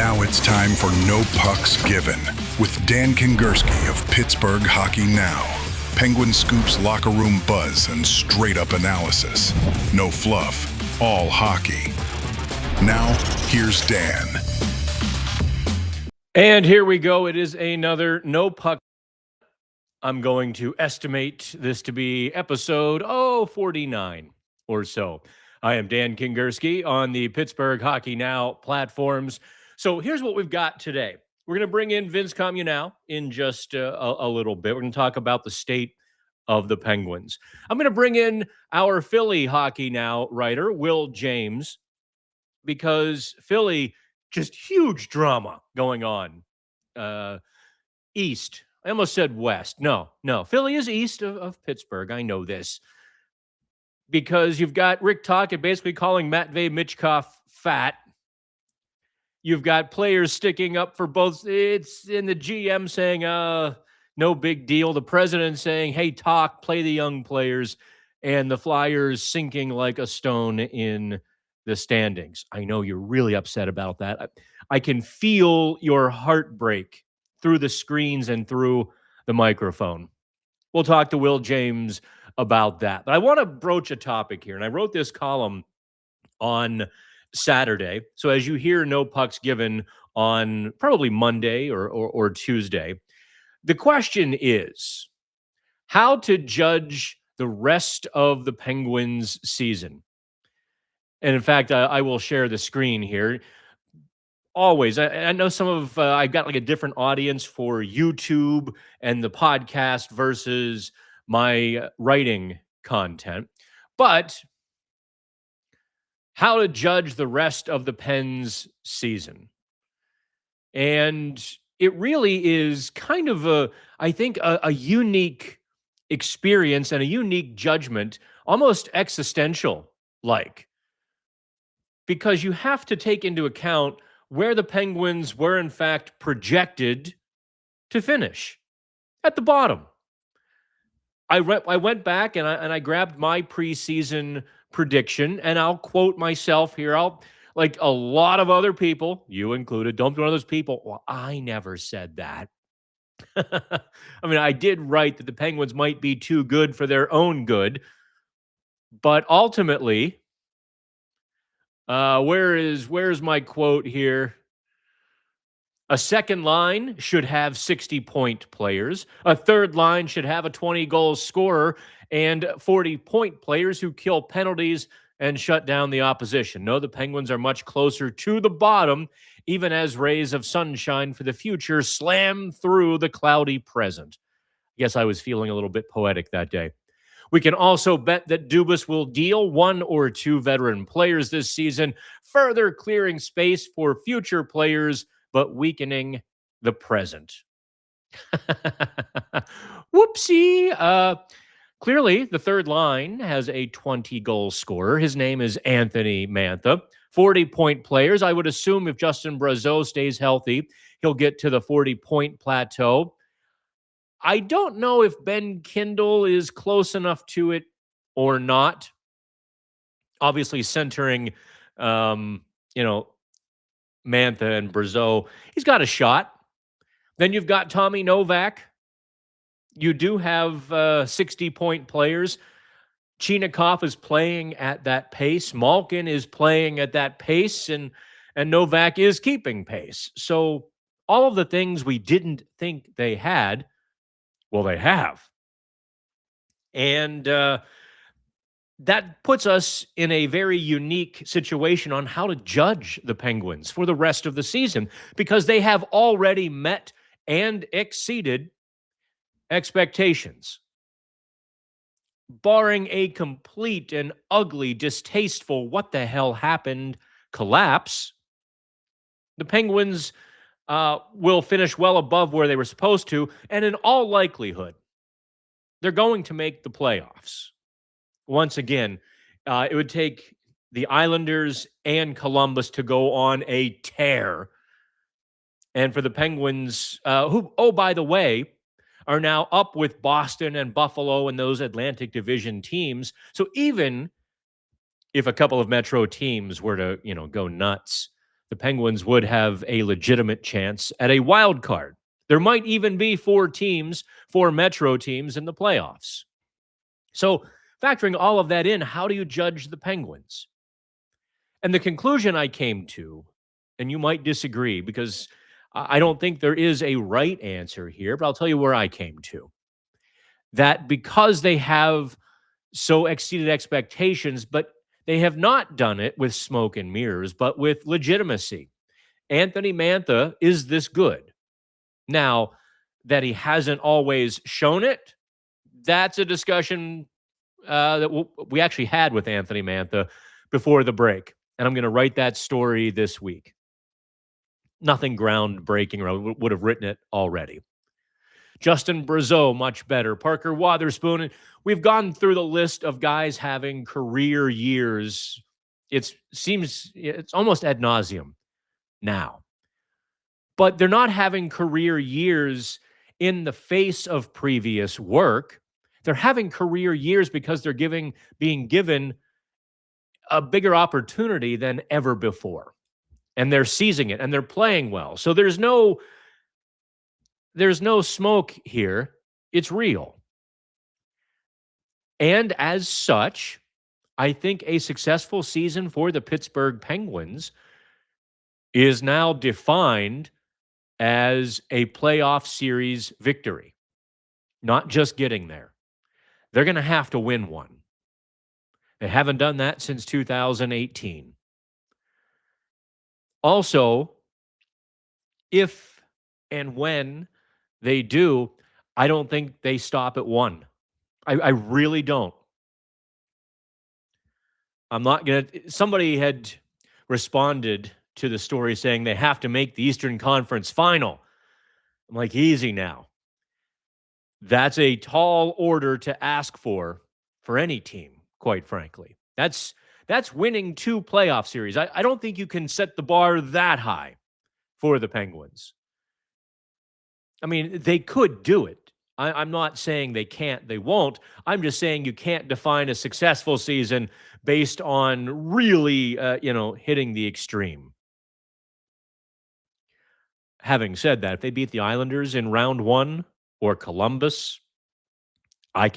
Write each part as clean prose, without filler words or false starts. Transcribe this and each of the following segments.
Now it's time for No Pucks Given with Dan Kingerski of Pittsburgh Hockey Now. Penguin Scoop's locker room buzz and straight-up analysis. No fluff, all hockey. Now, here's Dan. And here we go. It is another No Puck. I'm going to estimate this to be episode 49 or so. I am Dan Kingerski on the Pittsburgh Hockey Now platforms. So here's what we've got today. We're going to bring in Vince Comunale in just a little bit. We're going to talk about the state of the Penguins. I'm going to bring in our Philly Hockey Now writer, Will James, because Philly, just huge drama going on. East. I almost said west. No. Philly is east of Pittsburgh. I know this. Because you've got Rick Tochhet basically calling Matvei Michkov fat. You've got players sticking up for both. It's in the GM saying, no big deal. The president saying, hey, play the young players. And the Flyers sinking like a stone in the standings. I know you're really upset about that. I can feel your heartbreak through the screens and through the microphone. We'll talk to Will James about that. But I want to broach a topic here, and I wrote this column on Saturday. So as you hear No Pucks Given on probably Monday or Tuesday, the question is how to judge the rest of the Penguins season. And in fact, I will share the screen here. Always. I know some of, I've got like a different audience for YouTube and the podcast versus my writing content. But how to judge the rest of the Pens season. And it really is kind of I think a unique experience and a unique judgment, almost existential-like. Because you have to take into account where the Penguins were, in fact, projected to finish at the bottom. I went back and I grabbed my preseason prediction, and I'll quote myself here. Like a lot of other people, you included, don't be one of those people. Well, I never said that. I mean, I did write that the Penguins might be too good for their own good, but ultimately, where's my quote here? A second line should have 60-point players. A third line should have a 20-goal scorer and 40-point players who kill penalties and shut down the opposition. No, the Penguins are much closer to the bottom, even as rays of sunshine for the future slam through the cloudy present. I guess I was feeling a little bit poetic that day. We can also bet that Dubas will deal one or two veteran players this season, further clearing space for future players, but weakening the present. Whoopsie. Clearly, the third line has a 20-goal scorer. His name is Anthony Mantha. 40-point players. I would assume if Justin Brazeau stays healthy, he'll get to the 40-point plateau. I don't know if Ben Kindle is close enough to it or not. Obviously, centering, Mantha and Brazeau, he's got a shot. Then you've got Tommy Novak. You do have 60-point players. Chinakhov is playing at that pace. Malkin is playing at that pace, and Novak is keeping pace. So all of the things we didn't think they had, well, they have. And that puts us in a very unique situation on how to judge the Penguins for the rest of the season, because they have already met and exceeded expectations. Barring a complete and ugly, distasteful what the hell happened collapse, the Penguins will finish well above where they were supposed to, and in all likelihood, they're going to make the playoffs. Once again, it would take the Islanders and Columbus to go on a tear. And for the Penguins, who, oh, by the way, are now up with Boston and Buffalo and those Atlantic Division teams. So even if a couple of Metro teams were to, go nuts, the Penguins would have a legitimate chance at a wild card. There might even be 4 Metro teams in the playoffs. So factoring all of that in, how do you judge the Penguins? And the conclusion I came to, and you might disagree because I don't think there is a right answer here, but I'll tell you where I came to. That because they have so exceeded expectations, but they have not done it with smoke and mirrors, but with legitimacy. Anthony Mantha is this good. Now, that he hasn't always shown it, that's a discussion that we actually had with Anthony Mantha before the break. And I'm going to write that story this week. Nothing groundbreaking, or I would have written it already. Justin Brazeau, much better. Parker Wotherspoon. We've gone through the list of guys having career years. It's almost ad nauseum now. But they're not having career years in the face of previous work. They're having career years because they're being given a bigger opportunity than ever before. And they're seizing it and they're playing well. So there's no smoke here. It's real. And as such, I think a successful season for the Pittsburgh Penguins is now defined as a playoff series victory, not just getting there. They're going to have to win one. They haven't done that since 2018. Also, if and when they do, I don't think they stop at 1. I really don't. I'm not going to... Somebody had responded to the story saying they have to make the Eastern Conference final. I'm like, easy now. That's a tall order to ask for any team, quite frankly. That's winning 2 playoff series. I don't think you can set the bar that high for the Penguins. I mean, they could do it. I'm not saying they can't, they won't. I'm just saying you can't define a successful season based on really, hitting the extreme. Having said that, if they beat the Islanders in round 1 or Columbus, I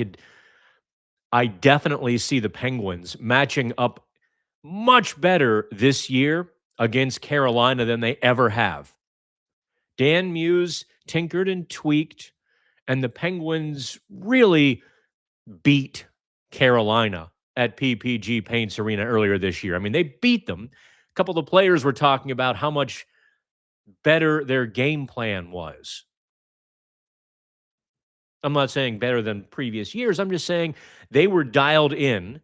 definitely see the Penguins matching up much better this year against Carolina than they ever have. Dan Muse tinkered and tweaked, and the Penguins really beat Carolina at PPG Paints Arena earlier this year. I mean, they beat them. A couple of the players were talking about how much better their game plan was. I'm not saying better than previous years. I'm just saying they were dialed in,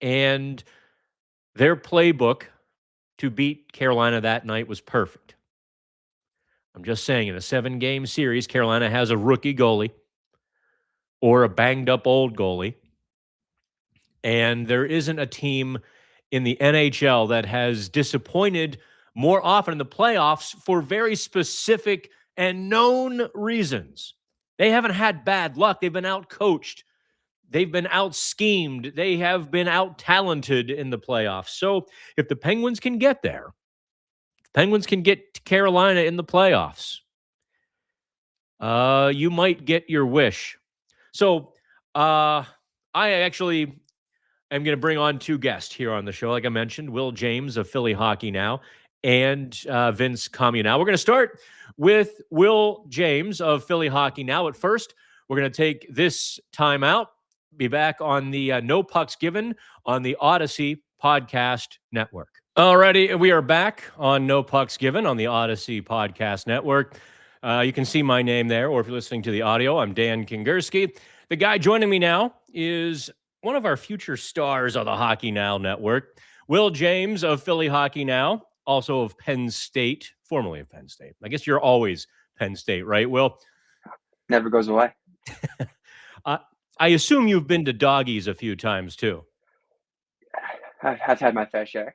and their playbook to beat Carolina that night was perfect. I'm just saying, in a 7-game series, Carolina has a rookie goalie or a banged-up old goalie, and there isn't a team in the NHL that has disappointed more often in the playoffs for very specific and known reasons. They haven't had bad luck. They've been out-coached. They've been out-schemed. They have been out-talented in the playoffs. So if the Penguins can get there, Penguins can get to Carolina in the playoffs, you might get your wish. So I actually am going to bring on 2 guests here on the show. Like I mentioned, Will James of Philly Hockey Now and Vince Comunale. We're going to start with Will James of Philly Hockey Now. At first, we're going to take this time out, be back on the No Pucks Given on the Odyssey Podcast Network. Alrighty, we are back on No Pucks Given on the Odyssey Podcast Network. You can see my name there, or if you're listening to the audio, I'm Dan Kingerski. The guy joining me now is one of our future stars of the Hockey Now Network, Will James of Philly Hockey Now, also of Penn State, formerly of Penn State. I guess you're always Penn State, right, Will? Never goes away. I assume you've been to Doggies a few times, too. I've had my fair share.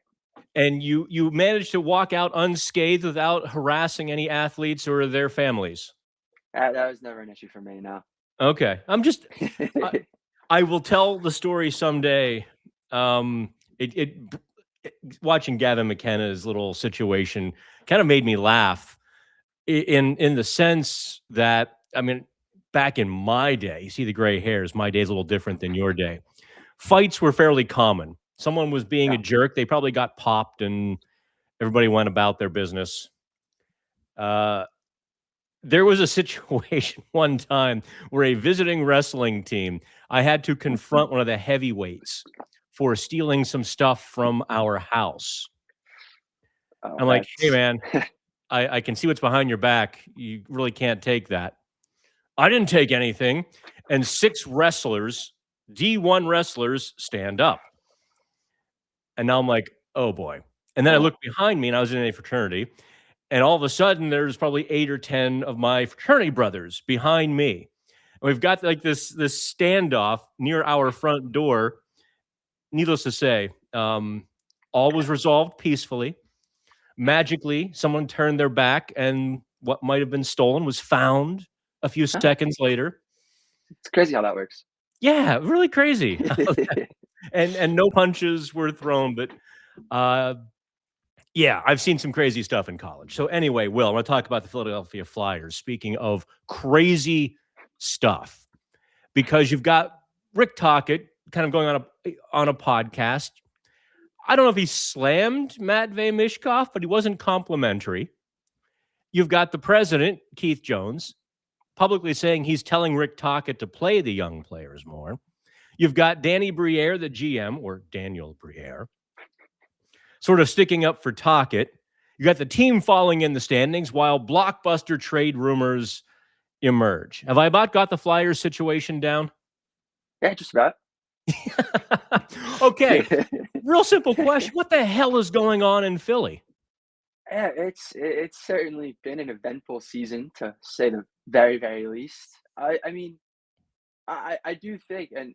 And you managed to walk out unscathed without harassing any athletes or their families? That was never an issue for me, no. Okay. I will tell the story someday. It watching Gavin McKenna's little situation kind of made me laugh in the sense that, I mean, back in my day, you see the gray hairs, my day's a little different than your day. Fights were fairly common. Someone was being a jerk, they probably got popped and everybody went about their business. There was a situation one time where a visiting wrestling team, I had to confront one of the heavyweights for stealing some stuff from our house. Oh, I'm like, hey, that's- man, I can see what's behind your back. You really can't take that. I didn't take anything. And 6 wrestlers, D1 wrestlers, stand up. And now I'm like, oh, boy. And then I looked behind me, and I was in a fraternity. And all of a sudden, there's probably 8 or 10 of my fraternity brothers behind me. And we've got like this standoff near our front door. Needless to say, all was resolved peacefully. Magically, someone turned their back, and what might have been stolen was found a few seconds later. It's crazy how that works. Yeah, really crazy. and no punches were thrown, but yeah, I've seen some crazy stuff in college. So anyway, Will, I want to talk about the Philadelphia Flyers. Speaking of crazy stuff, because you've got Rick Tochhet kind of going on a podcast. I don't know if he slammed Matvei Michkov, but he wasn't complimentary. You've got the president, Keith Jones, publicly saying he's telling Rick Tochhet to play the young players more. You've got Danny Briere, the GM, or Daniel Briere, sort of sticking up for Tochhet. You got the team falling in the standings while blockbuster trade rumors emerge. Have I about got the Flyers situation down? Yeah, just about. Okay. Real simple question. What the hell is going on in Philly? Yeah, it's certainly been an eventful season, to say the very, very least. I mean, I do think, and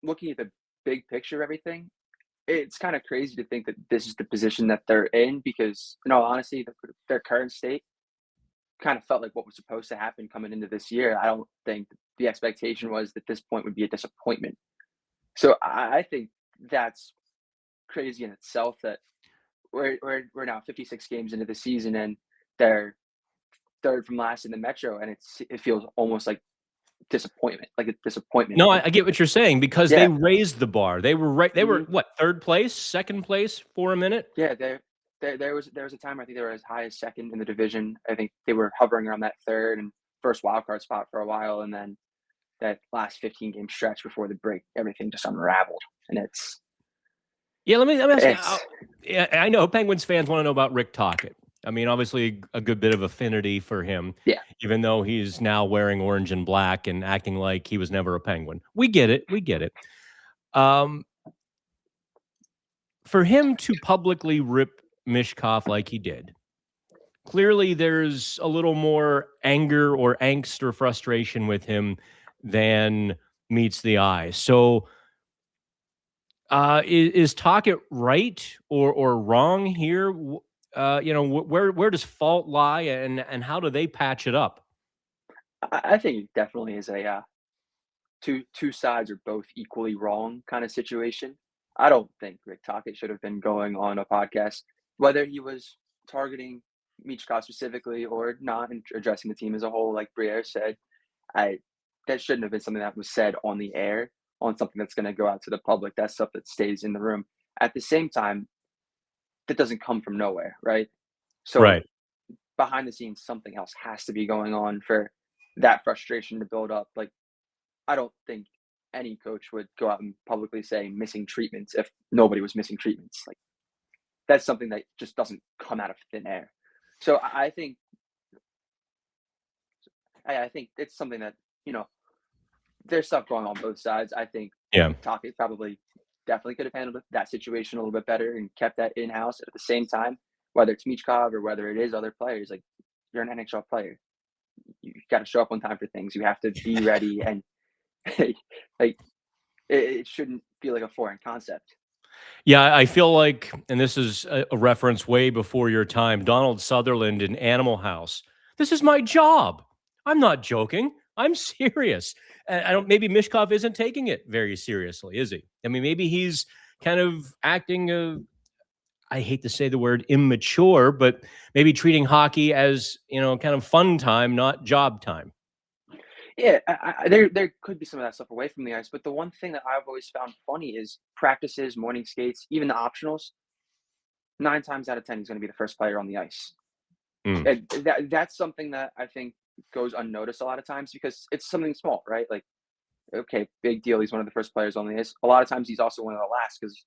looking at the big picture of everything, it's kind of crazy to think that this is the position that they're in, because, in all honesty, their current state kind of felt like what was supposed to happen coming into this year. I don't think the expectation was that this point would be a disappointment. So I think that's crazy in itself, that we're now 56 games into the season and they're third from last in the Metro, and it feels almost like disappointment. No, I get what you're saying, because Yeah. they raised the bar. They were right. They were Mhm. what, third place, second place for a minute? Yeah, there was a time I think they were as high as second in the division. I think they were hovering around that third and first wild card spot for a while, and then that last 15 game stretch before the break, everything just unraveled. And it's Yeah, let me ask you. It's- Yeah, I know Penguins fans want to know about Rick Tochhet. I mean, obviously a good bit of affinity for him. Yeah. Even though he's now wearing orange and black and acting like he was never a Penguin. We get it. We get it. For him to publicly rip Michkov like he did, clearly there's a little more anger or angst or frustration with him than meets the eye. So is Tochhet right or wrong here? Where does fault lie, and how do they patch it up? I think it definitely is a two sides are both equally wrong kind of situation. I don't think Rick Tochhet should have been going on a podcast, whether he was targeting Michkov specifically or not, and addressing the team as a whole, like Briere said. That shouldn't have been something that was said on the air, on something that's going to go out to the public. That's stuff that stays in the room. At the same time, that doesn't come from nowhere, right? So Right. behind the scenes, something else has to be going on for that frustration to build up. Like, I don't think any coach would go out and publicly say missing treatments if nobody was missing treatments. Like, that's something that just doesn't come out of thin air. So I think it's something that, there's stuff going on both sides. I think Yeah. Tochhet definitely could have handled that situation a little bit better and kept that in-house. At the same time, whether it's Michkov or whether it is other players, like, you're an NHL player. You got to show up on time for things. You have to be ready, and like, it shouldn't feel like a foreign concept. Yeah, I feel like, and this is a reference way before your time, Donald Sutherland in Animal House. This is my job. I'm not joking. I'm serious. And maybe Michkov isn't taking it very seriously, is he? I mean, maybe he's kind of acting I hate to say the word immature, but maybe treating hockey as, kind of fun time, not job time. Yeah, there could be some of that stuff away from the ice, but the one thing that I've always found funny is practices, morning skates, even the optionals. 9 times out of 10, he's going to be the first player on the ice. Mm. And that's something that I think goes unnoticed a lot of times because it's something small, right? Like, okay, big deal. He's one of the first players on the ice. A lot of times he's also one of the last because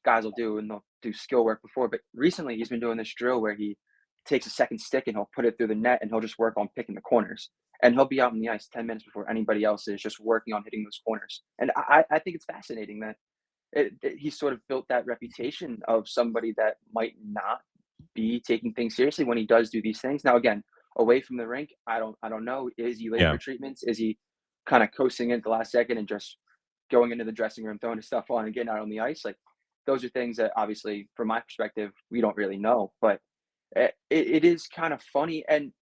guys will do and they'll do skill work before. But recently he's been doing this drill where he takes a second stick and he'll put it through the net and he'll just work on picking the corners. And he'll be out on the ice 10 minutes before anybody else is just working on hitting those corners. And I think it's fascinating that he sort of built that reputation of somebody that might not be taking things seriously when he does do these things. Now, again, away from the rink, I don't know. Is he late Yeah. for treatments? Is he kind of coasting in at the last second and just going into the dressing room, throwing his stuff on and getting out on the ice? Like, those are things that obviously, from my perspective, we don't really know. But it is kind of funny. And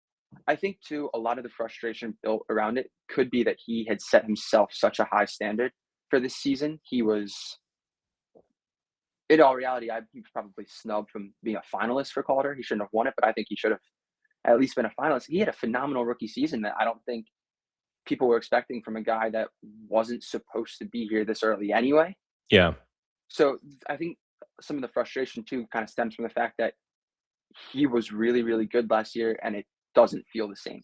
I think, too, a lot of the frustration built around it could be that he had set himself such a high standard for this season. He was, in all reality, he was probably snubbed from being a finalist for Calder. He shouldn't have won it, but I think he should have at least been a finalist. He had a phenomenal rookie season that I don't think people were expecting from a guy that wasn't supposed to be here this early anyway. Yeah. So I think some of the frustration, too, kind of stems from the fact that he was really, really good last year, and it doesn't feel the same.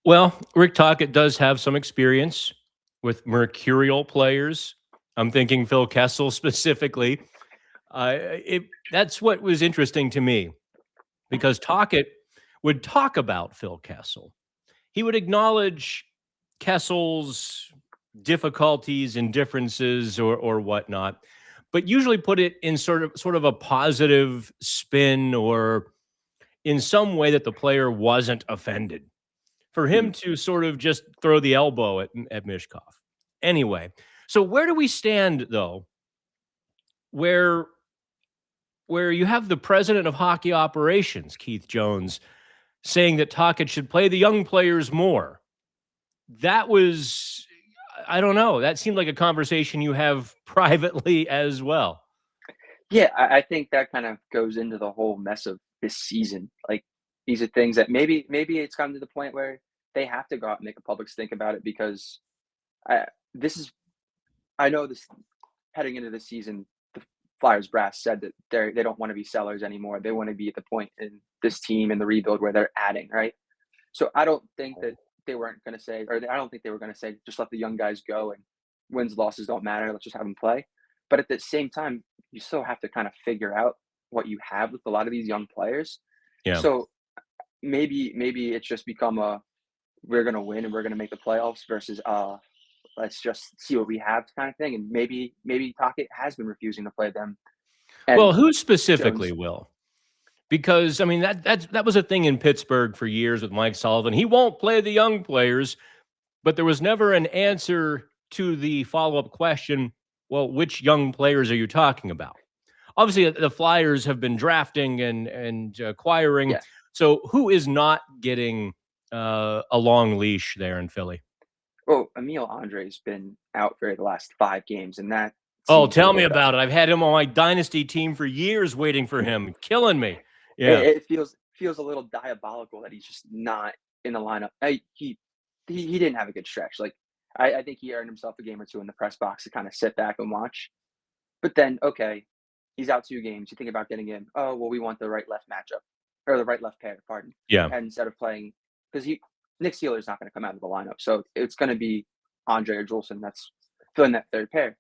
Well, Rick Tochhet does have some experience with mercurial players. I'm thinking Phil Kessel specifically. That's what was interesting to me, because Tochhet would talk about Phil Kessel. He would acknowledge Kessel's difficulties and differences or whatnot, but usually put it in sort of a positive spin or in some way that the player wasn't offended. For him to sort of just throw the elbow at Michkov. Anyway, so where do we stand, though, where you have the president of hockey operations, Keith Jones, saying that Tochhet should play the young players more? That was, I don't know, that seemed like a conversation you have privately as well. Yeah, I think that kind of goes into the whole mess of this season. Like, these are things that maybe it's gotten to the point where they have to go out and make a public stink about it because I know this heading into the season, the Flyers brass said that they don't want to be sellers anymore. They want to be at the point in this team and the rebuild where they're adding, right? So I don't think that they weren't going to say, or I don't think they were going to say, just let the young guys go and wins, losses don't matter. Let's just have them play. But at the same time, you still have to kind of figure out what you have with a lot of these young players. Yeah. So maybe it's just become we're going to win and we're going to make the playoffs versus let's just see what we have kind of thing. And maybe Tochhet has been refusing to play them. And well, who specifically Jones, will? Because, I mean, that was a thing in Pittsburgh for years with Mike Sullivan. He won't play the young players, but there was never an answer to the follow-up question, well, which young players are you talking about? Obviously, the Flyers have been drafting and acquiring. Yeah. So who is not getting a long leash there in Philly? Well, Emil Andre's been out for the last 5 games, and that. Oh, tell me about it. I've had him on my dynasty team for years waiting for him, killing me. Yeah. It feels a little diabolical that he's just not in the lineup. He didn't have a good stretch. Like, I think he earned himself a game or two in the press box to kind of sit back and watch. But then, okay, he's out 2 games. You think about getting in. Oh, well, we want the right-left matchup. Or the right-left pair, pardon. Yeah. And instead of playing – because Nick Sealer's not going to come out of the lineup. So it's going to be Andre or Juleson that's filling that third pair.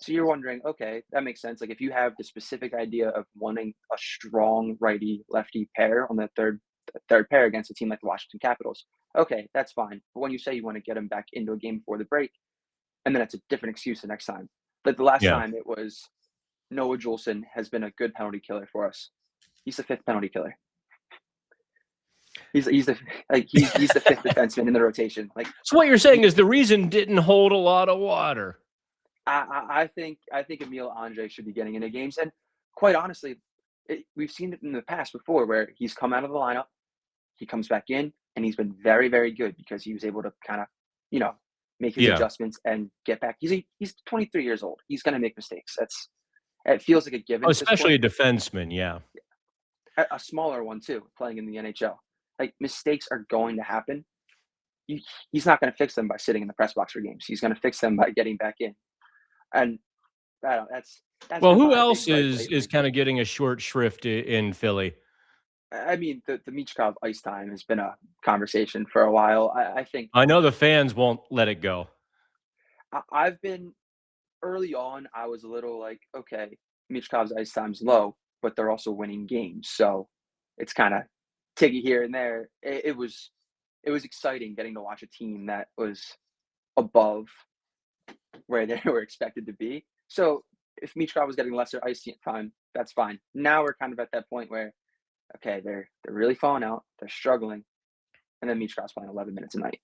So you're wondering, okay, that makes sense. Like, if you have the specific idea of wanting a strong righty-lefty pair on the third pair against a team like the Washington Capitals, okay, that's fine. But when you say you want to get them back into a game before the break, and then it's a different excuse the next time. Like the last time it was Noah Juleson has been a good penalty killer for us. He's the 5th penalty killer. He's the 5th defenseman in the rotation. Like, so what you're saying is the reason didn't hold a lot of water. I think Emil Andre should be getting into games, and quite honestly, we've seen it in the past before where he's come out of the lineup, he comes back in, and he's been very, very good because he was able to kind of, make his adjustments and get back. He's 23 years old. He's going to make mistakes. It feels like a given Oh, at this especially a point. defenseman, yeah. A smaller one too, playing in the NHL. Like mistakes are going to happen. He's not going to fix them by sitting in the press box for games. He's going to fix them by getting back in. And that's Well, been who my big else gripe is lately. kind of getting a short shrift in Philly? I mean, the Michkov ice time has been a conversation for a while. I think I know the fans won't let it go. I've been early on. I was a little like, okay, Michkov's ice time's low, but they're also winning games, so it's kind of take it here and there. It was exciting getting to watch a team that was above where they were expected to be. So if Michkov was getting lesser ice time, that's fine. Now we're kind of at that point where okay, they're really falling out, they're struggling, and then Michkov's playing 11 minutes a night.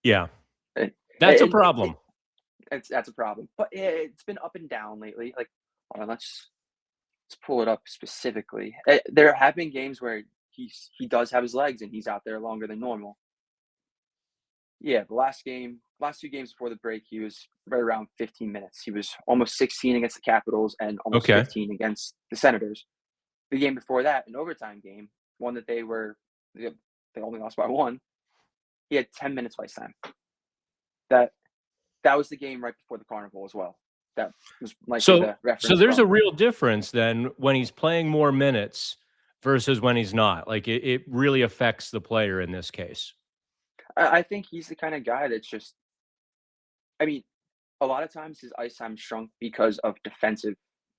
Yeah, It, that's a problem. that's a problem. But it's been up and down lately. Like, hold on, let's pull it up specifically. There have been games where he does have his legs and he's out there longer than normal. Yeah, last two games before the break, he was right around 15 minutes. He was almost 16 against the Capitals and almost Okay. 15 against the Senators. The game before that, an overtime game, one that they only lost by one. He had 10 minutes of ice time. That was the game right before the Carnival as well. That was likely the reference. So there's a real difference then when he's playing more minutes versus when he's not. Like it really affects the player in this case. I think he's the kind of guy that's just. I mean, a lot of times his ice time shrunk because of defensive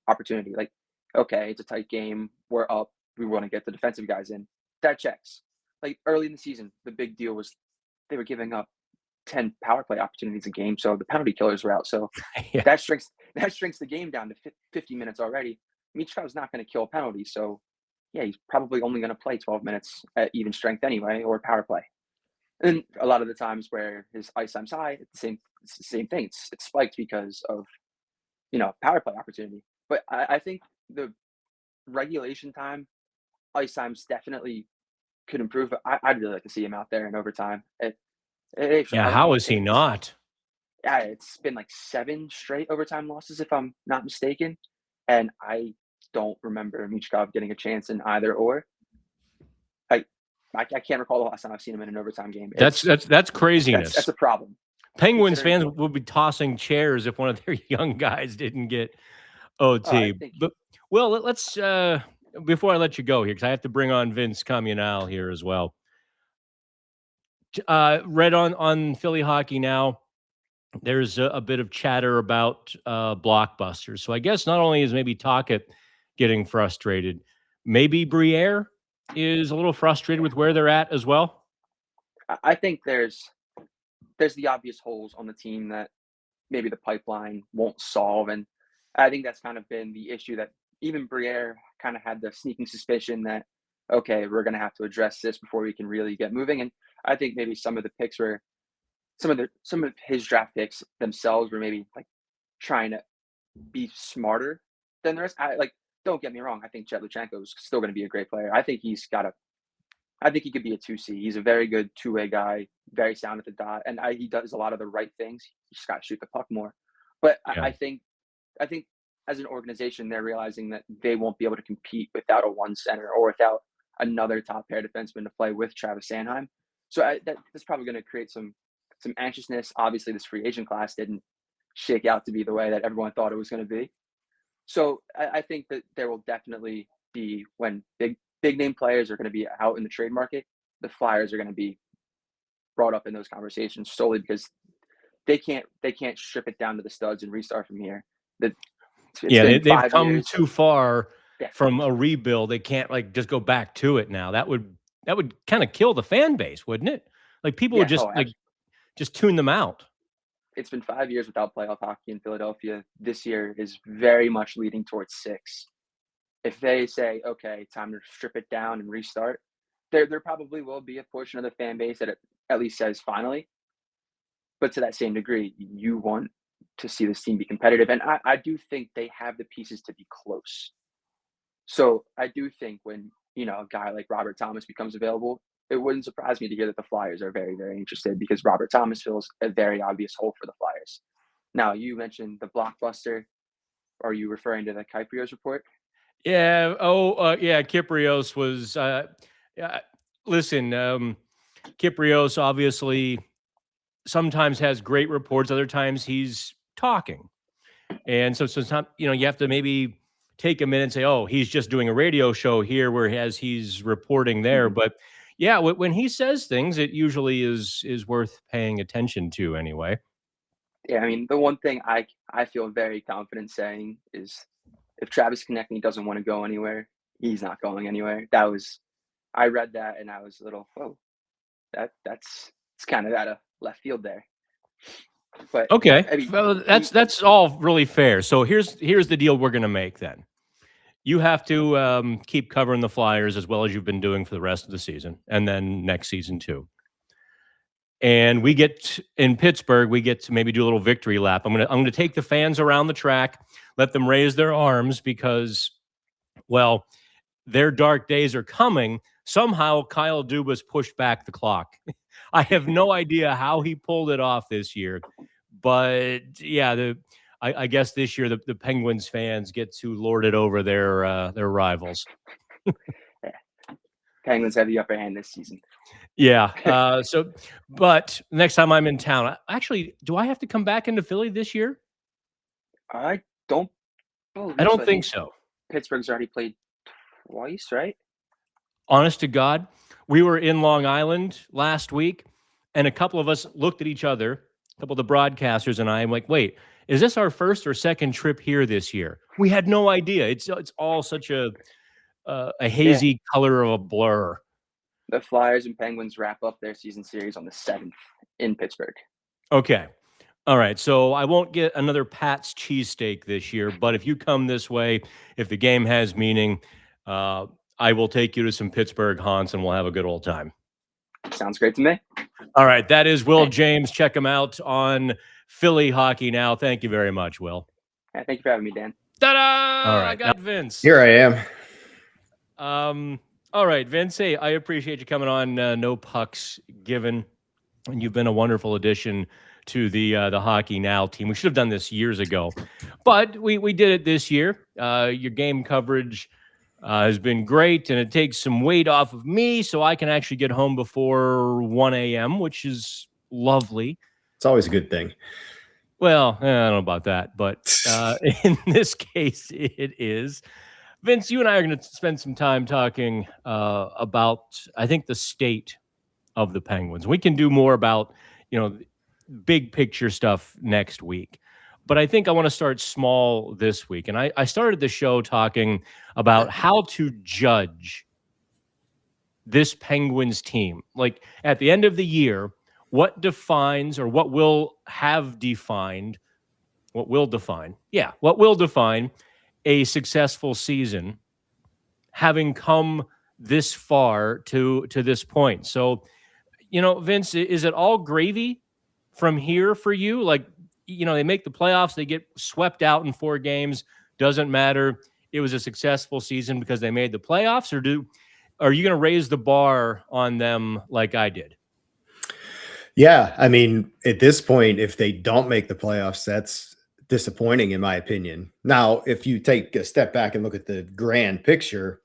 opportunity. Like, okay, it's a tight game. We're up. We want to get the defensive guys in. That checks. Like early in the season, the big deal was they were giving up 10 power play opportunities a game, so the penalty killers were out. So Yeah. that shrinks the game down to 50 minutes already. Michkov's not going to kill a penalty, so yeah, he's probably only going to play 12 minutes at even strength anyway, or power play. And a lot of the times where his ice time's high, it's the same thing. It's spiked because of power play opportunity. But I think the regulation time, ice times definitely could improve. I'd really like to see him out there in overtime. Yeah, I how want is to say he not? yeah, it's been like 7 straight overtime losses, if I'm not mistaken, and I don't remember Michkov getting a chance in either or. I I can't recall the last time I've seen him in an overtime game. That's craziness. That's a problem. Penguins Considering fans would be tossing chairs if one of their young guys didn't get I OT. think But well, let's before I let you go here, because I have to bring on Vince Comunale here as well. Read on Philly Hockey Now, there's a bit of chatter about blockbusters. So I guess not only is maybe Tochhet getting frustrated, maybe Briere is a little frustrated with where they're at as well. I think there's the obvious holes on the team that maybe the pipeline won't solve, and I think that's kind of been the issue that even Briere kind of had the sneaking suspicion that okay, we're going to have to address this before we can really get moving. And I think maybe some of the picks were some of his draft picks themselves were maybe like trying to be smarter than the rest. Don't get me wrong. I think Chet Luchenko is still going to be a great player. I think he could be a 2C. He's a very good two-way guy, very sound at the dot, and he does a lot of the right things. He just got to shoot the puck more. But Yeah. I think as an organization, they're realizing that they won't be able to compete without a one center or without another top pair defenseman to play with Travis Sanheim. So that's probably going to create some anxiousness. Obviously, this free agent class didn't shake out to be the way that everyone thought it was going to be. So I think that there will definitely be when big name players are going to be out in the trade market, the Flyers are going to be brought up in those conversations solely because they can't strip it down to the studs and restart from here. It's been They've 5 come years. too far Yeah. from a rebuild. They can't like just go back to it now. That would kind of kill the fan base, wouldn't it? Like people would just just tune them out. It's been 5 years without playoff hockey in Philadelphia. This year is very much leading towards 6. If they say, okay, time to strip it down and restart, there probably will be a portion of the fan base that at least says finally. But to that same degree, you want to see this team be competitive. And I do think they have the pieces to be close. So I do think when, a guy like Robert Thomas becomes available, it wouldn't surprise me to hear that the Flyers are very, very interested because Robert Thomas fills a very obvious hole for the Flyers. Now, you mentioned the blockbuster. are you referring to the Kyprios report? Yeah. Oh, yeah. Kyprios was. Listen, Kyprios obviously sometimes has great reports. Other times he's talking, and so it's not. You have to maybe take a minute and say, "Oh, he's just doing a radio show here," whereas he's reporting there. Mhm. But yeah, when he says things, it usually is worth paying attention to anyway. Yeah, I mean, the one thing I feel very confident saying is if Travis Konechny doesn't want to go anywhere, he's not going anywhere. I read that and I was a little, whoa, that's it's kind of out of left field there. But Okay, I mean, well, that's all really fair. So here's the deal we're gonna make then. You have to keep covering the Flyers as well as you've been doing for the rest of the season, and then next season too. And we get in Pittsburgh, we get to maybe do a little victory lap. I'm gonna take the fans around the track, let them raise their arms because, well, their dark days are coming. Somehow Kyle Dubas pushed back the clock. I have no idea how he pulled it off this year, but yeah, I guess this year the Penguins fans get to lord it over their rivals. yeah, Penguins have the upper hand this season. Yeah. But next time I'm in town, actually, do I have to come back into Philly this year? I don't believe I don't so. think so. Pittsburgh's already played twice, right? Honest to God, we were in Long Island last week, and a couple of us looked at each other, a couple of the broadcasters and I'm like, wait, is this our first or second trip here this year? We had no idea. It's all such a hazy color of a blur. The Flyers and Penguins wrap up their season series on the 7th in Pittsburgh. Okay. All right. So I won't get another Pat's cheesesteak this year, but if you come this way, if the game has meaning, I will take you to some Pittsburgh haunts and we'll have a good old time. Sounds great to me. All right. That is Will James. Check him out on Philly Hockey Now. Thank you very much, Will. Yeah, thank you for having me, Dan. Ta-da! All right. I got Vince. Here I am. All right, Vince. Hey, I appreciate you coming on No Pucks Given. And you've been a wonderful addition to the Hockey Now team. We should have done this years ago, but we did it this year. Your game coverage has been great, and it takes some weight off of me so I can actually get home before 1 a.m., which is lovely. It's always a good thing. Well, I don't know about that, but in this case, it is. Vince, you and I are going to spend some time talking about, I think, the state of the Penguins. We can do more about, big picture stuff next week. But I think I want to start small this week. And I started the show talking about how to judge this Penguins team. Like at the end of the year, what defines or what will define a successful season, having come this far to this point. So, Vince, is it all gravy from here for you? Like, they make the playoffs, they get swept out in 4 games, doesn't matter. It was a successful season because they made the playoffs, or are you going to raise the bar on them like I did? Yeah, I mean, at this point, if they don't make the playoffs, that's disappointing in my opinion. Now, if you take a step back and look at the grand picture,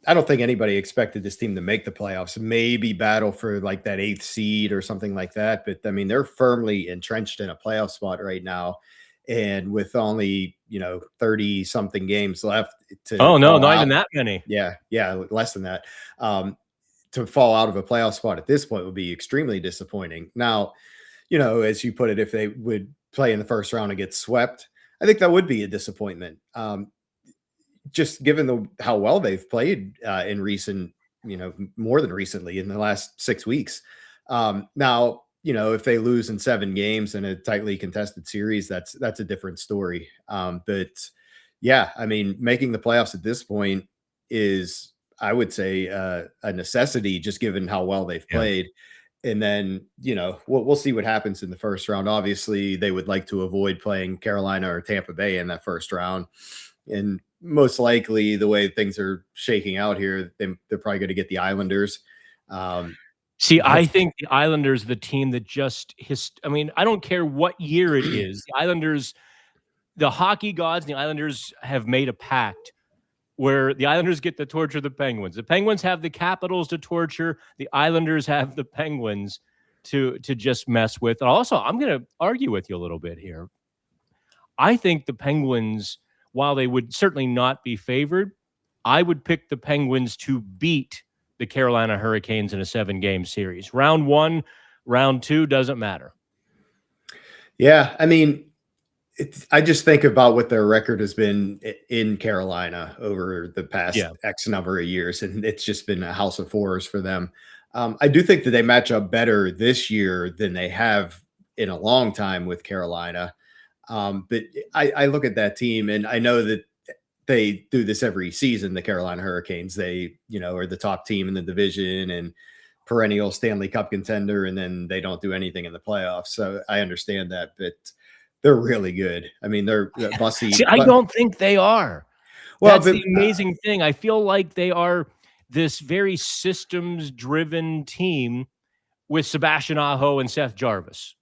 I don't think anybody expected this team to make the playoffs, maybe battle for like that 8th seed or something like that. But I mean, they're firmly entrenched in a playoff spot right now. And with only, 30 something games left not even that many. Yeah. Less than that. To fall out of a playoff spot at this point would be extremely disappointing. Now, as you put it, if they would play in the first round and get swept, I think that would be a disappointment. Just given how well they've played in recent, more than recently in the last 6 weeks. Now, if they lose in 7 games in a tightly contested series, that's a different story. But yeah, I mean, making the playoffs at this point is, I would say, a necessity, just given how well they've played. And then, we'll see what happens in the first round. Obviously, they would like to avoid playing Carolina or Tampa Bay in that first round. And most likely, the way things are shaking out here, they're probably going to get the Islanders. I think the Islanders are the team that I don't care what year it is. The Islanders, the hockey gods and the Islanders have made a pact where the Islanders get to torture the Penguins. The Penguins have the Capitals to torture. The Islanders have the Penguins to just mess with. And also, I'm going to argue with you a little bit here. I think the Penguins, while they would certainly not be favored, I would pick the Penguins to beat the Carolina Hurricanes in a 7-game series. Round 1, round 2, doesn't matter. Yeah, I mean, I just think about what their record has been in Carolina over the past X number of years, and it's just been a house of horrors for them. I do think that they match up better this year than they have in a long time with Carolina. But I look at that team, and I know that they do this every season. The Carolina Hurricanes, they, are the top team in the division and perennial Stanley Cup contender, and then they don't do anything in the playoffs. So I understand that, but they're really good. I mean, they're Bussy. See, I don't think they are. Well, that's the amazing thing. I feel like they are this very systems-driven team with Sebastian Aho and Seth Jarvis.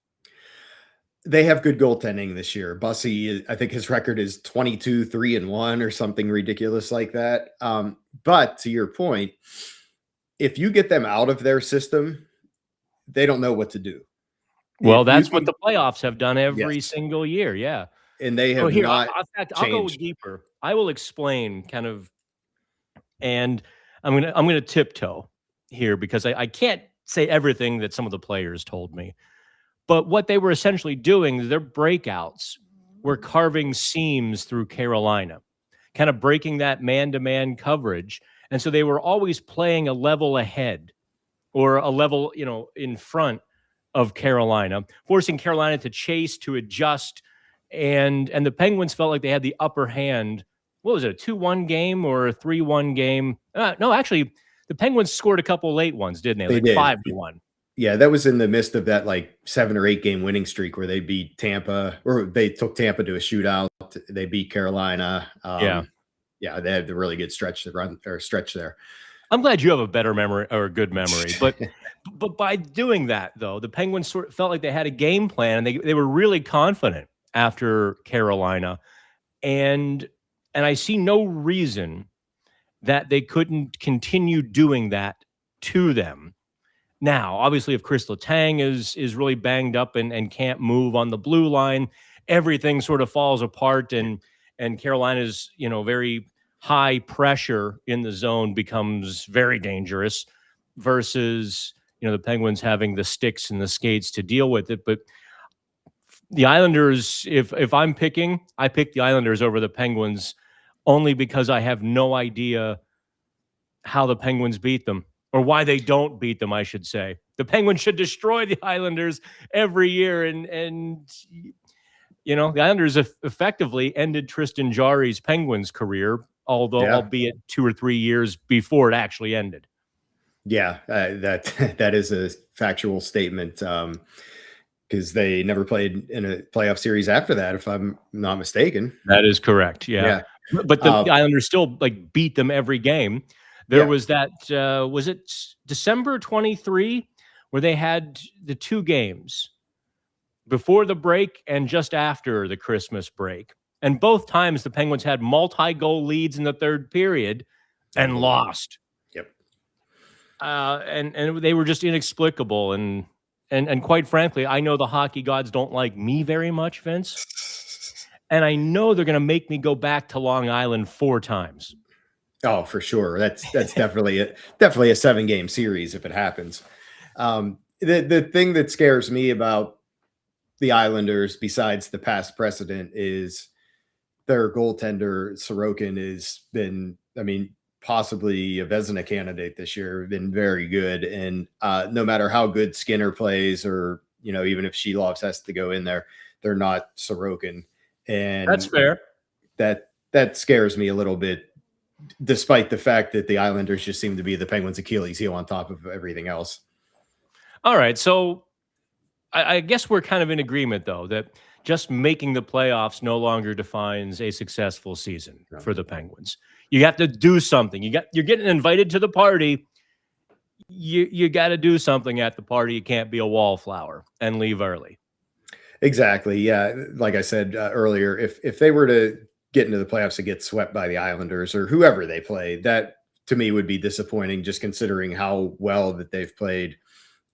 They have good goaltending this year. Bussy, I think his record is 22-3-1 or something ridiculous like that. But to your point, if you get them out of their system, they don't know what to do. Well, that's what the playoffs have done every single year. Yeah. And they have not in fact, I'll go deeper. I will explain kind of, and I'm gonna tiptoe here because I can't say everything that some of the players told me. But what they were essentially doing, their breakouts were carving seams through Carolina, kind of breaking that man-to-man coverage. And so they were always playing a level ahead or a level, in front of Carolina, forcing Carolina to chase, to adjust. And the Penguins felt like they had the upper hand. What was it, a 2-1 game or a 3-1 game? No, actually, the Penguins scored a couple late ones, didn't they? Like did. 5-1. Yeah, that was in the midst of that 7 or 8 game winning streak where they beat Tampa, or they took Tampa to a shootout. They beat Carolina. Yeah, they had a really good stretch there. I'm glad you have a better memory or a good memory, but by doing that though, the Penguins sort of felt like they had a game plan, and they were really confident after Carolina, and I see no reason that they couldn't continue doing that to them. Now, obviously, if Chris Letang is really banged up and can't move on the blue line, everything sort of falls apart, and Carolina's, very high pressure in the zone becomes very dangerous versus, the Penguins having the sticks and the skates to deal with it. But the Islanders, if I'm picking, I pick the Islanders over the Penguins only because I have no idea how the Penguins beat them. Or why they don't beat them, I should say. The Penguins should destroy the Islanders every year. And the Islanders effectively ended Tristan Jarry's Penguins career, albeit 2 or 3 years before it actually ended. Yeah, that is a factual statement because they never played in a playoff series after that, if I'm not mistaken. That is correct, yeah. But the Islanders still beat them every game. There was that, was it December 23, where they had the 2 games before the break and just after the Christmas break. And both times the Penguins had multi-goal leads in the third period and lost. Yep. And they were just inexplicable. And quite frankly, I know the hockey gods don't like me very much, Vince. And I know they're going to make me go back to Long Island 4 times. Oh, for sure. That's definitely a 7-game series if it happens. The thing that scares me about the Islanders, besides the past precedent, is their goaltender Sorokin has been, possibly a Vezina candidate this year. Been very good, and no matter how good Skinner plays, or even if Sheloff has to go in there, they're not Sorokin, and that's fair. That scares me a little bit. Despite the fact that the Islanders just seem to be the Penguins' Achilles heel on top of everything else. All right. So I guess we're kind of in agreement, though, that just making the playoffs no longer defines a successful season for the Penguins. You have to do something. You're getting invited to the party. You got to do something at the party. You can't be a wallflower and leave early. Exactly. Yeah. Like I said earlier, if they were to get into the playoffs and get swept by the Islanders or whoever they play, that to me would be disappointing, just considering how well that they've played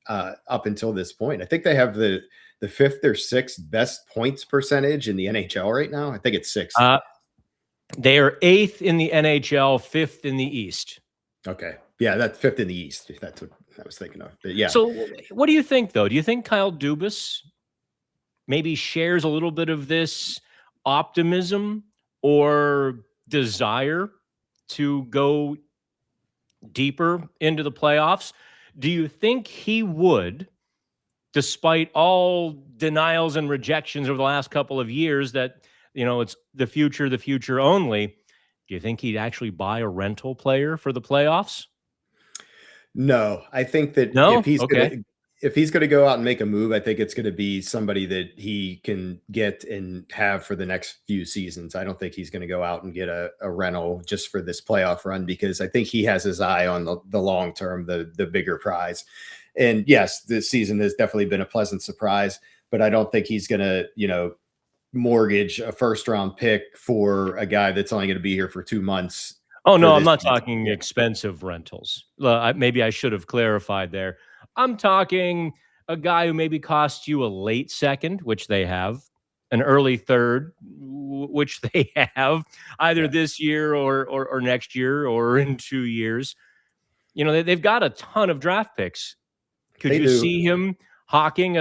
up until this point. I think they have the fifth or sixth best points percentage in the NHL right now. I think it's sixth. They are 8th in the NHL, 5th in the East. Okay. Yeah, that's 5th in the East. That's what I was thinking of. But yeah. So what do you think, though? Do you think Kyle Dubas maybe shares a little bit of this optimism or desire to go deeper into the playoffs? Do you think he would, despite all denials and rejections over the last couple of years that, it's the future only, do you think he'd actually buy a rental player for the playoffs? No, I think that if he's going to go out and make a move, I think it's going to be somebody that he can get and have for the next few seasons. I don't think he's going to go out and get a rental just for this playoff run, because I think he has his eye on the long term, the bigger prize. And yes, this season has definitely been a pleasant surprise, but I don't think he's going to, mortgage a first round pick for a guy that's only going to be here for 2 months. Oh, no, I'm not talking expensive rentals. Maybe I should have clarified there. I'm talking a guy who maybe costs you a late second, which they have, an early third, which they have either this year or next year or in 2 years. They've got a ton of draft picks. Could you see him hawking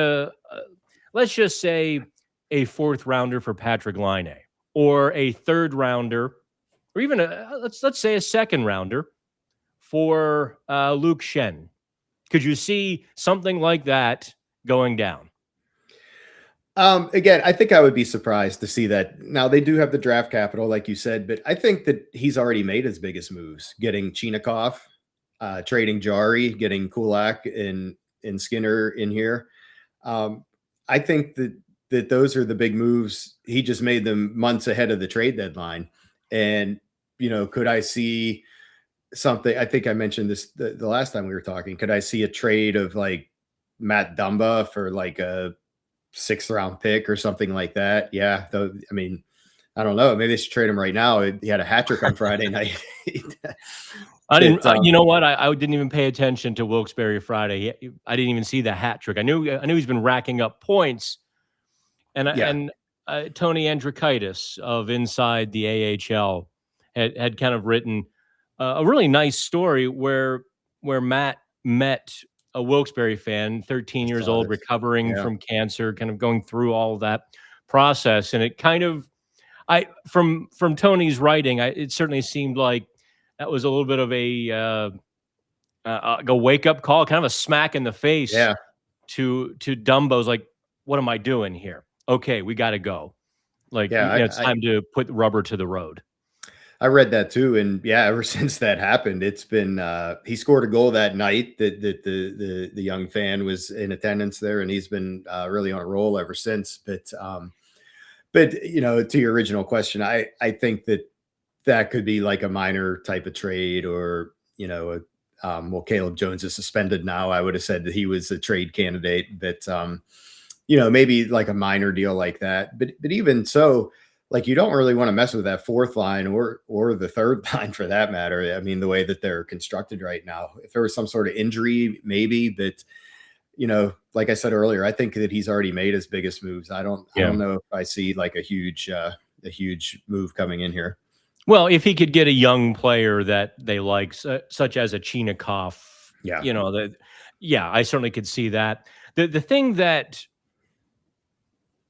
let's just say a 4th rounder for Patrick Laine, or a 3rd rounder, or even let's say a 2nd rounder for Luke Schenn? Could you see something like that going down? Again, I think I would be surprised to see that. Now, they do have the draft capital, like you said, but I think that he's already made his biggest moves, getting Chinikov, trading Jari, getting Kulak and Skinner in here. I think that those are the big moves. He just made them months ahead of the trade deadline. And, could I see something? I think I mentioned this the last time we were talking. Could I see a trade of like Matt Dumba for like a 6th round pick or something like that? Yeah. I mean, I don't know. Maybe they should trade him right now. He had a hat trick on Friday night. I didn't. You know what? I didn't even pay attention to Wilkes-Barre Friday. I didn't even see the hat trick. I knew he's been racking up points. And Tony Andrikaitis of Inside the AHL had kind of written a really nice story where Matt met a Wilkes-Barre fan, 13 years old, recovering from cancer, kind of going through all of that process. And it kind of, from Tony's writing, it certainly seemed like that was a little bit of a wake-up call, kind of a smack in the face to Dumbo's like, what am I doing here? Okay, we got to go. It's time to put the rubber to the road. I read that too. And ever since that happened, it's been, he scored a goal that night that the young fan was in attendance there, and he's been really on a roll ever since. But to your original question, I think that could be like a minor type of trade, or, Caleb Jones is suspended now. I would have said that he was a trade candidate, but, maybe like a minor deal like that. But even so, like, you don't really want to mess with that 4th line or the 3rd line for that matter. I mean, the way that they're constructed right now, if there was some sort of injury, maybe, but like I said earlier, I think that he's already made his biggest moves. I don't know if I see like a huge move coming in here. Well, if he could get a young player that they like, such as a Chinikov, I certainly could see that. The thing that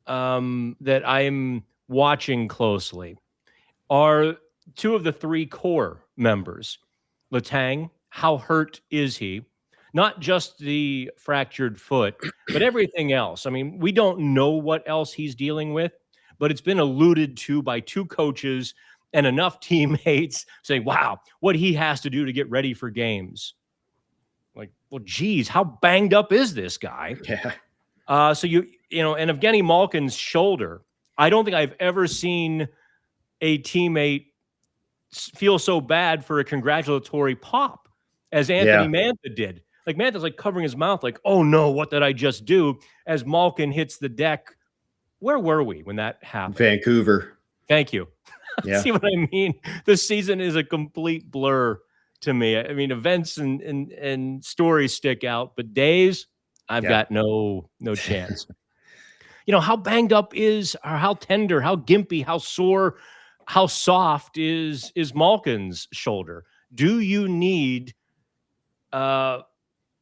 I'm watching closely are 2 of the 3 core members. Letang, how hurt is he? Not just the fractured foot, but everything else. I mean, we don't know what else he's dealing with, but it's been alluded to by 2 coaches and enough teammates saying, wow, what he has to do to get ready for games. Like, well, geez, how banged up is this guy? Yeah. So and Evgeny Malkin's shoulder, I don't think I've ever seen a teammate feel so bad for a congratulatory pop as Anthony Mantha did. Like, Mantha's like covering his mouth like, oh no, what did I just do? As Malkin hits the deck where were we when that happened? Vancouver. Thank you. Yeah. See what I mean? The season is a complete blur to me. I mean, events and stories stick out, but days, I've got no chance. You know, how banged up is, or how tender, how gimpy, how sore, how soft is Malkin's shoulder? Do you need like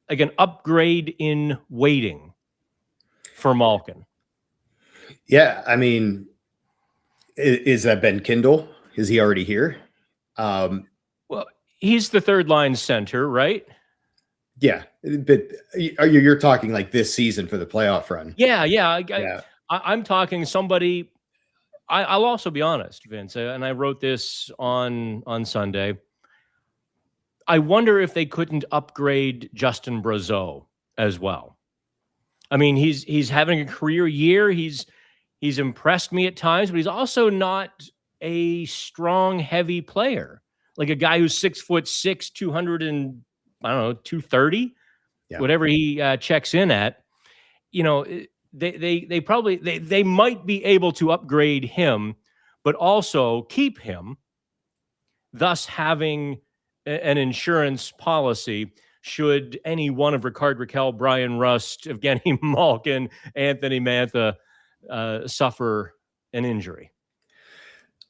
an upgrade in weighting for Malkin? Yeah, I mean, is that Ben Kindle? Is he already here? Well, he's the third line center, right? Yeah, but you're talking like this season for the playoff run? Yeah. I'm talking somebody. I'll also be honest, Vince, and I wrote this on Sunday. I wonder if they couldn't upgrade Justin Brazeau as well. I mean, he's having a career year. He's impressed me at times, but he's also not a strong, heavy player. Like a guy who's 6'6", 200 and 230, whatever he checks in at. You know, they probably they might be able to upgrade him, but also keep him, thus having an insurance policy should any one of Ricard Raquel, Brian Rust, Evgeny Malkin, Anthony Mantha suffer an injury.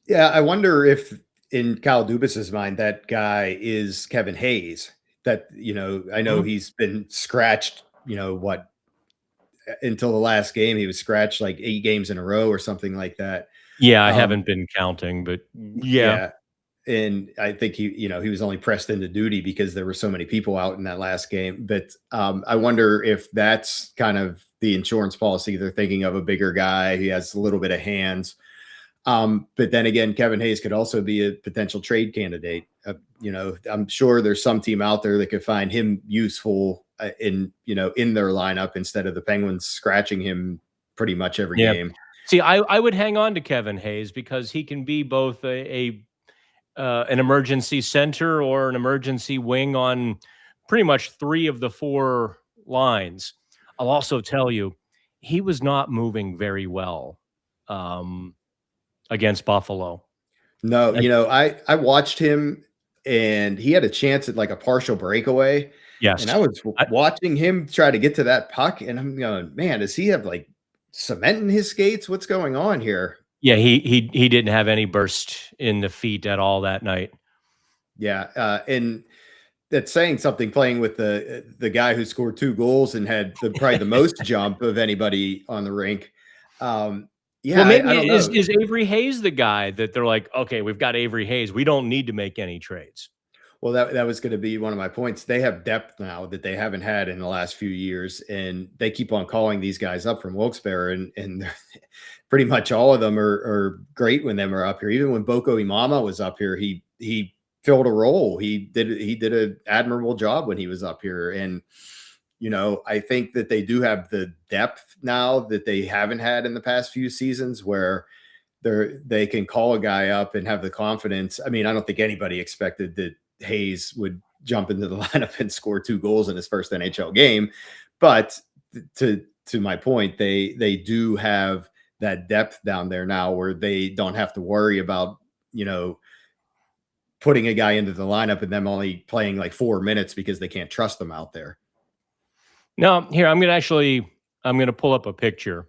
Yeah, I wonder if in Kyle Dubas's mind that guy is Kevin Hayes. That, you know, I know he's been scratched, you know, what, until the last game he was scratched like 8 games in a row or something like that. Yeah, I haven't been counting, but yeah. And I think he was only pressed into duty because there were so many people out in that last game. But I wonder if that's kind of the insurance policy. They're thinking of a bigger guy. He has a little bit of hands. But then again, Kevin Hayes could also be a potential trade candidate. You know, I'm sure there's some team out there that could find him useful in their lineup instead of the Penguins scratching him pretty much every game. See, I would hang on to Kevin Hayes because he can be both an emergency center or an emergency wing on pretty much 3 of the 4 lines. I'll also tell you, he was not moving very well against Buffalo. No, you know, I watched him and he had a chance at like a partial breakaway. Yes. And I was watching him try to get to that puck and I'm going, man, does he have like cement in his skates? What's going on here? Yeah, he didn't have any burst in the feet at all that night. Yeah, and that's saying something, playing with the guy who scored 2 goals and had probably the most jump of anybody on the rink. Yeah, well, maybe I don't know. Is Avery Hayes the guy that they're like, okay, we've got Avery Hayes, we don't need to make any trades? Well, that was going to be one of my points. They have depth now that they haven't had in the last few years, and they keep on calling these guys up from Wilkes-Barre, and pretty much all of them are great when they were up here. Even when Boko Imama was up here, he filled a role. He did an admirable job when he was up here, and you know, I think that they do have the depth now that they haven't had in the past few seasons, where they can call a guy up and have the confidence. I mean, I don't think anybody expected that Hayes would jump into the lineup and score 2 goals in his first NHL game. But to my point, they do have that depth down there now where they don't have to worry about, you know, putting a guy into the lineup and them only playing like 4 minutes because they can't trust them out there. No, here, I'm going to pull up a picture.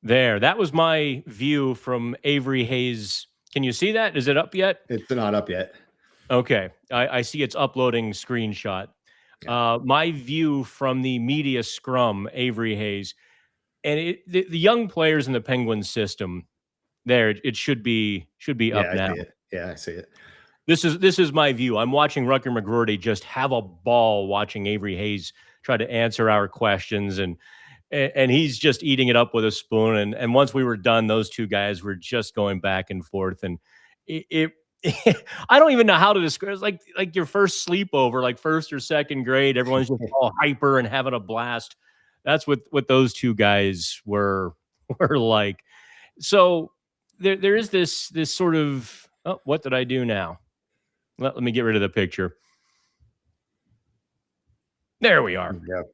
There, that was my view from Avery Hayes. Can you see that? Is it up yet? It's not up yet. Okay. I see it's uploading screenshot. Yeah. My view from the media scrum, Avery Hayes, and the young players in the Penguins system, there, it should be up now. I see it. This is my view. I'm watching Rutger McGroarty just have a ball watching Avery Hayes try to answer our questions, and he's just eating it up with a spoon. And once we were done, those 2 guys were just going back and forth, and it I don't even know how to describe. It's like your first sleepover, like 1st or 2nd grade. Everyone's just all hyper and having a blast. That's what those 2 guys were like. So there is this sort of, oh, what did I do now? Let me get rid of the picture. There we are. Yep.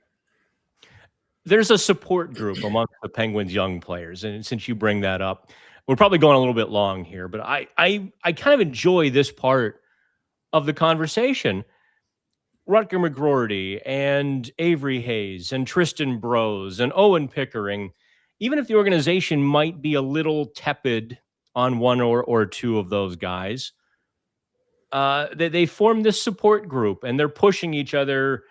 there's a support group among the Penguins' young players, and since you bring that up, we're probably going a little bit long here, but I kind of enjoy this part of the conversation. Rutger McGroarty and Avery Hayes and Tristan Brose and Owen Pickering, even if the organization might be a little tepid on one or two of those guys, they form this support group, and they're pushing each other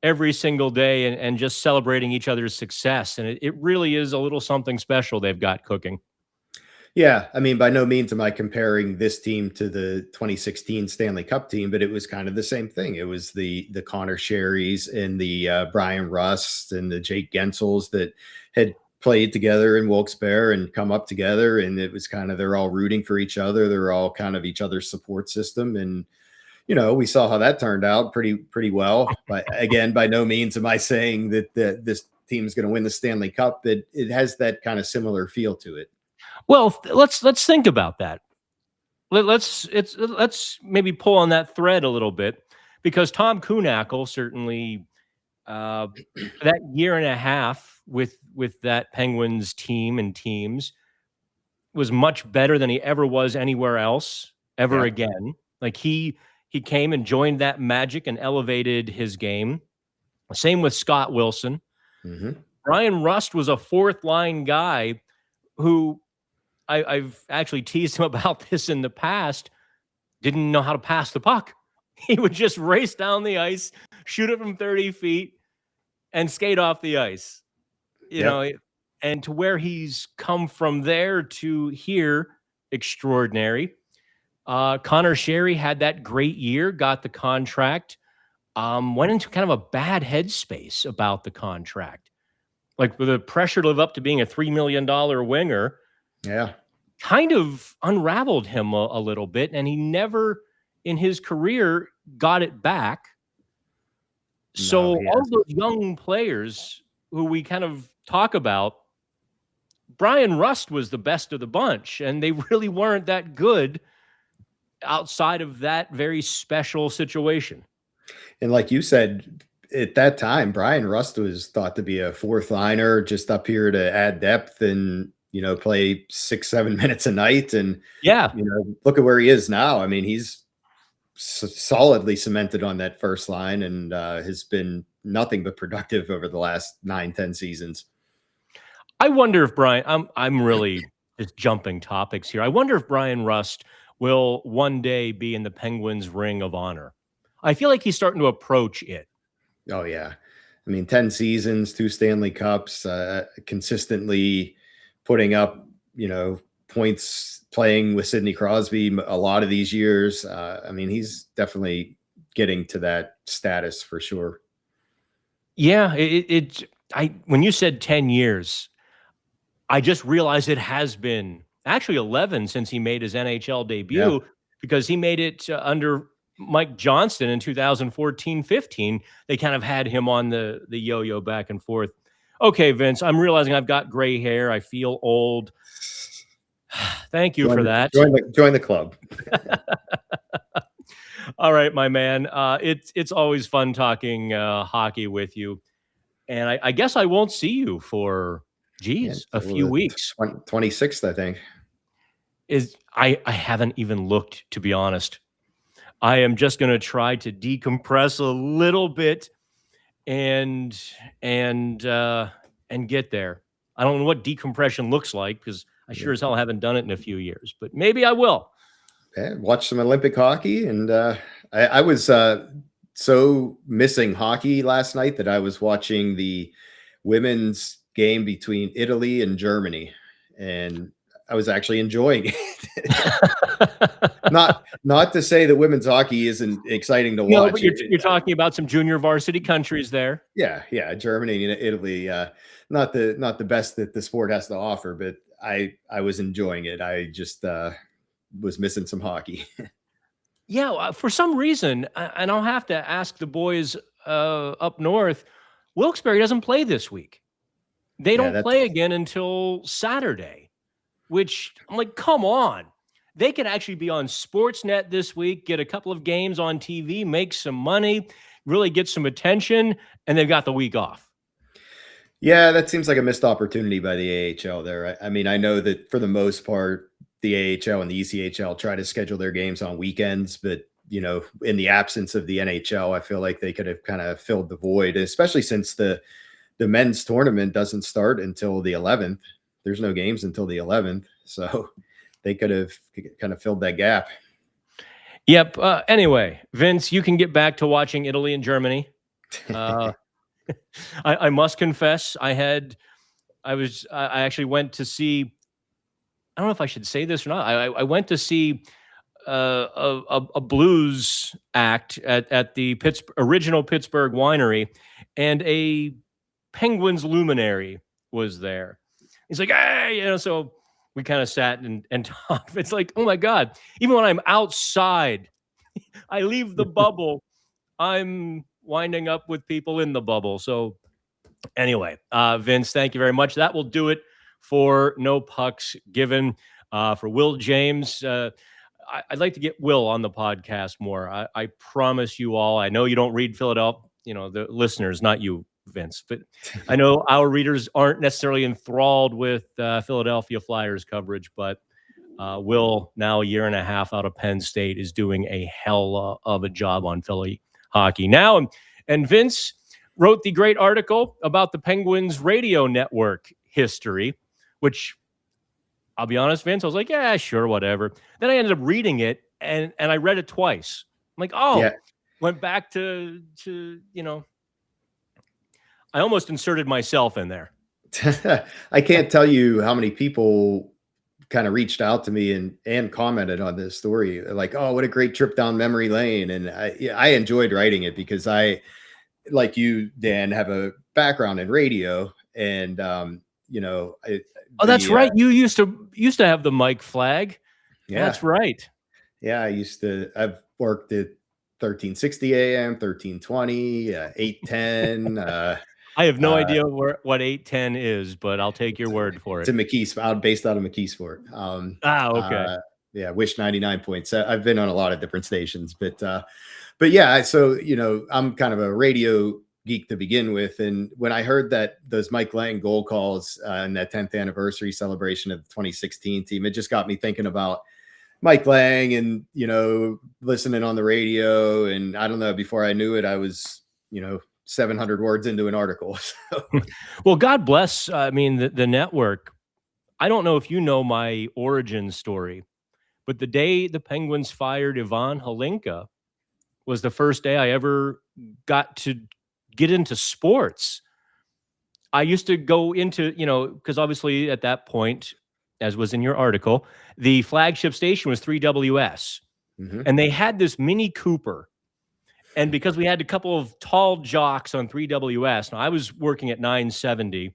every single day and just celebrating each other's success. And it really is a little something special they've got cooking. Yeah, I mean, by no means am I comparing this team to the 2016 Stanley Cup team, but it was kind of the same thing. It was the Connor Sherrys and the Brian Rust and the Jake Gensels that had played together in Wilkes-Barre and come up together, and it was kind of, they're all rooting for each other. They're all kind of each other's support system, and we saw how that turned out pretty well. But again, by no means am I saying that this team is going to win the Stanley Cup. It has that kind of similar feel to it. Well, let's think about that. Let's maybe pull on that thread a little bit, because Tom Kuhnackel certainly that year and a half with that Penguins team and teams was much better than he ever was anywhere else ever again. Like he came and joined that magic and elevated his game. Same with Scott Wilson. Mm-hmm. Brian Rust was a fourth line guy who I've actually teased him about this in the past, didn't know how to pass the puck. He would just race down the ice, shoot it from 30 feet, and skate off the ice. You know, and to where he's come from there to here, extraordinary. Connor Sherry had that great year, got the contract, went into kind of a bad headspace about the contract. Like with the pressure to live up to being a $3 million winger. Yeah. Kind of unraveled him a little bit, and he never in his career got it back. So all those young players who we kind of talk about, Brian Rust was the best of the bunch, and they really weren't that good outside of that very special situation. And like you said, at that time, Brian Rust was thought to be a fourth liner, just up here to add depth and, play 6-7 minutes a night. And, look at where he is now. I mean, he's solidly cemented on that first line and has been nothing but productive over the last 9-10 seasons. I wonder if I'm really just jumping topics here. I wonder if Brian Rust will one day be in the Penguins' Ring of Honor. I feel like he's starting to approach it. Oh, yeah. I mean, 10 seasons, 2 Stanley Cups, consistently putting up, points, playing with Sidney Crosby a lot of these years. I mean, he's definitely getting to that status for sure. Yeah, when you said 10 years, I just realized it has been actually 11 since he made his NHL debut, because he made it under Mike Johnston in 2014-15. They kind of had him on the yo-yo back and forth. Okay, Vince, I'm realizing I've got gray hair. I feel old. Thank you for that. Join the club. All right, my man. It's always fun talking hockey with you. And I guess I won't see you for, a few weeks. 26th, I think. I haven't even looked, to be honest. I am just going to try to decompress a little bit and get there. I don't know what decompression looks like, because I sure as hell haven't done it in a few years, but maybe I will. Okay, watch some Olympic hockey, and I was so missing hockey last night that I was watching the women's game between Italy and Germany, and I was actually enjoying it. Not to say that women's hockey isn't exciting to watch. No, but you're talking about some junior varsity countries there. Yeah, Germany and Italy. Not the best that the sport has to offer, but I was enjoying it. I just was missing some hockey. Yeah, for some reason, and I'll have to ask the boys up north, Wilkes-Barre doesn't play this week. They don't play again until Saturday, which I'm like, come on. They could actually be on Sportsnet this week, get a couple of games on TV, make some money, really get some attention, and they've got the week off. Yeah, that seems like a missed opportunity by the AHL there. I mean, I know that for the most part, the AHL and the ECHL try to schedule their games on weekends, but in the absence of the NHL, I feel like they could have kind of filled the void, especially since the men's tournament doesn't start until the 11th. There's no games until the 11th, so they could have kind of filled that gap. Yep. Anyway, Vince, you can get back to watching Italy and Germany. I must confess, I actually went to see. I don't know if I should say this or not. I went to see a blues act at the original Pittsburgh winery, and a Penguins luminary was there. He's like, hey, so we kind of sat and talked. It's like, oh my God, even when I'm outside, I leave the bubble, I'm winding up with people in the bubble. So anyway, Vince, thank you very much. That will do it for No Pucks Given. For Will James, I'd like to get Will on the podcast more. I promise you all, I know you don't read Philadelphia, the listeners, not you, Vince, but I know our readers aren't necessarily enthralled with Philadelphia Flyers coverage, but Will, now a year and a half out of Penn State, is doing a hell of a job on Philly hockey now. And Vince wrote the great article about the Penguins radio network history, which, I'll be honest, Vince, I was like, yeah, sure, whatever. Then I ended up reading it, and I read it twice. I'm like, went back to I almost inserted myself in there. I can't tell you how many people kind of reached out to me and commented on this story. Like, oh, what a great trip down memory lane. And I enjoyed writing it because I, like you, Dan, have a background in radio, and that's right. You used to have the mic flag. Yeah, that's right. Yeah, I've worked at 1360 AM, 1320, 810. I have no idea what 810 is, but I'll take your word for it. It's based out of McKeesport. Okay. Wish 99.7. I've been on a lot of different stations, but yeah. So I'm kind of a radio geek to begin with, and when I heard that those Mike Lang goal calls in that 10th anniversary celebration of the 2016 team, it just got me thinking about Mike Lang and listening on the radio. And I don't know, before I knew it, I was 700 words into an article. So. Well, God bless. I mean, the network. I don't know if you know my origin story, but the day the Penguins fired Ivan Hlinka was the first day I ever got to get into sports. I used to go into, because obviously at that point, as was in your article, the flagship station was 3WS. Mm-hmm. And they had this Mini Cooper. And because we had a couple of tall jocks on 3WS, now I was working at 970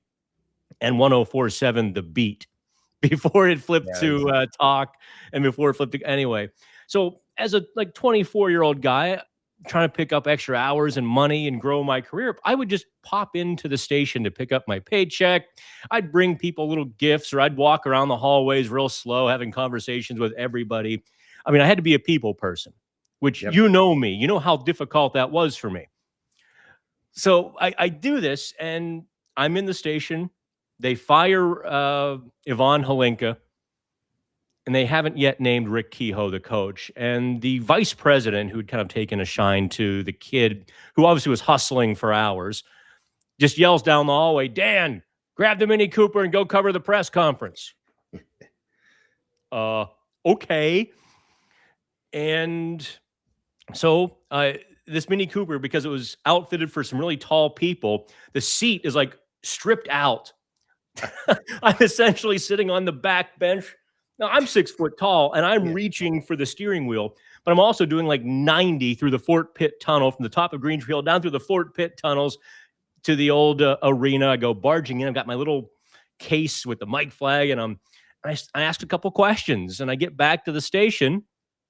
and 104.7 The Beat before it flipped to talk, and before it flipped to, anyway. So as a 24-year-old guy trying to pick up extra hours and money and grow my career, I would just pop into the station to pick up my paycheck. I'd bring people little gifts, or I'd walk around the hallways real slow, having conversations with everybody. I mean, I had to be a people person, which you know me. You know how difficult that was for me. So I do this, and I'm in the station. They fire Ivan Hlinka, and they haven't yet named Rick Kehoe the coach. And the vice president, who'd kind of taken a shine to the kid, who obviously was hustling for hours, just yells down the hallway, Dan, grab the Mini Cooper and go cover the press conference. Okay. And so this Mini Cooper, because it was outfitted for some really tall people, the seat is stripped out. I'm essentially sitting on the back bench. Now, I'm 6 foot tall, and I'm reaching for the steering wheel, but I'm also doing 90 through the Fort Pitt Tunnel, from the top of Greenfield down through the Fort Pitt tunnels to the old arena. I go barging in. I've got my little case with the mic flag, and I asked a couple questions, and I get back to the station.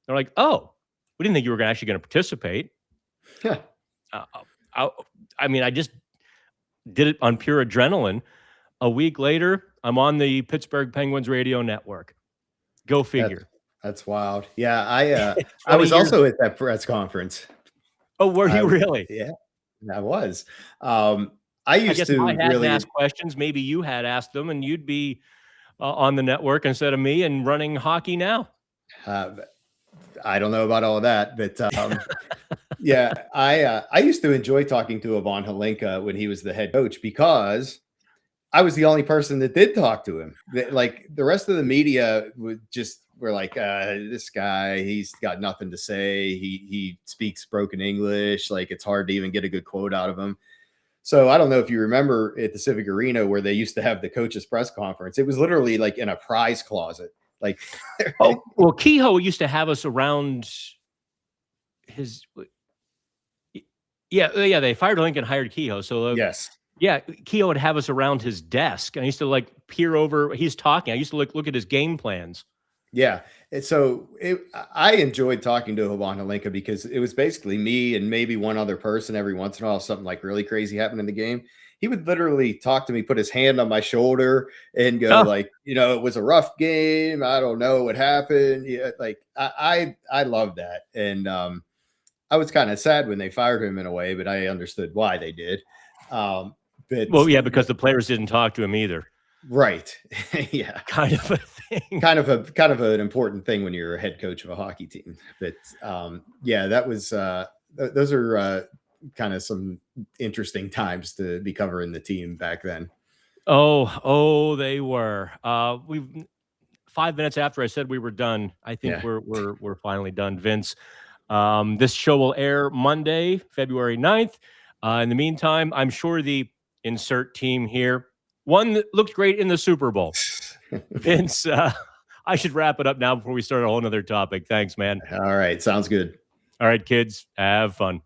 They're like, oh, we didn't think you were actually going to participate. Yeah. I mean, I just did it on pure adrenaline. A week later, I'm on the Pittsburgh Penguins radio network. Go figure. That's wild. Yeah, I was also at that press conference. Oh, were you really? Yeah, I was. I I used guess if to I hadn't really asked questions, maybe you had asked them, and you'd be on the network instead of me and running Hockey Now. I don't know about all of that, but yeah, I used to enjoy talking to Ivan Hlinka when he was the head coach because I was the only person that did talk to him. Like the rest of the media were like, this guy, he's got nothing to say. He speaks broken English. Like it's hard to even get a good quote out of him. So I don't know if you remember at the Civic Arena where they used to have the coaches press conference. It was literally like in a prize closet. Like, oh, well, Kehoe used to have us around his. Yeah. They fired Lincoln, hired Kehoe. So yes. Yeah, Kehoe would have us around his desk. And I used to like peer over. He's talking. I used to look at his game plans. Yeah. And so I enjoyed talking to Ivan Hlinka because it was basically me and maybe one other person every once in a while, something like really crazy happened in the game. He would literally talk to me, put his hand on my shoulder and go like, it was a rough game. I don't know what happened. Yeah, like I love that. And I was kind of sad when they fired him in a way, but I understood why they did. But well, yeah, because the players didn't talk to him either. Right. Yeah. Kind of a thing. Kind of an important thing when you're a head coach of a hockey team. But yeah, that was those are kind of some interesting times to be covering the team back then. Oh, they were. We've 5 minutes after I said we were done. I think we're finally done, Vince. This show will air Monday, February 9th. In the meantime, I'm sure the insert team here, one that looked great in the Super Bowl. Vince, I should wrap it up now before we start a whole nother topic. Thanks, man. All right. Sounds good. All right, kids, have fun.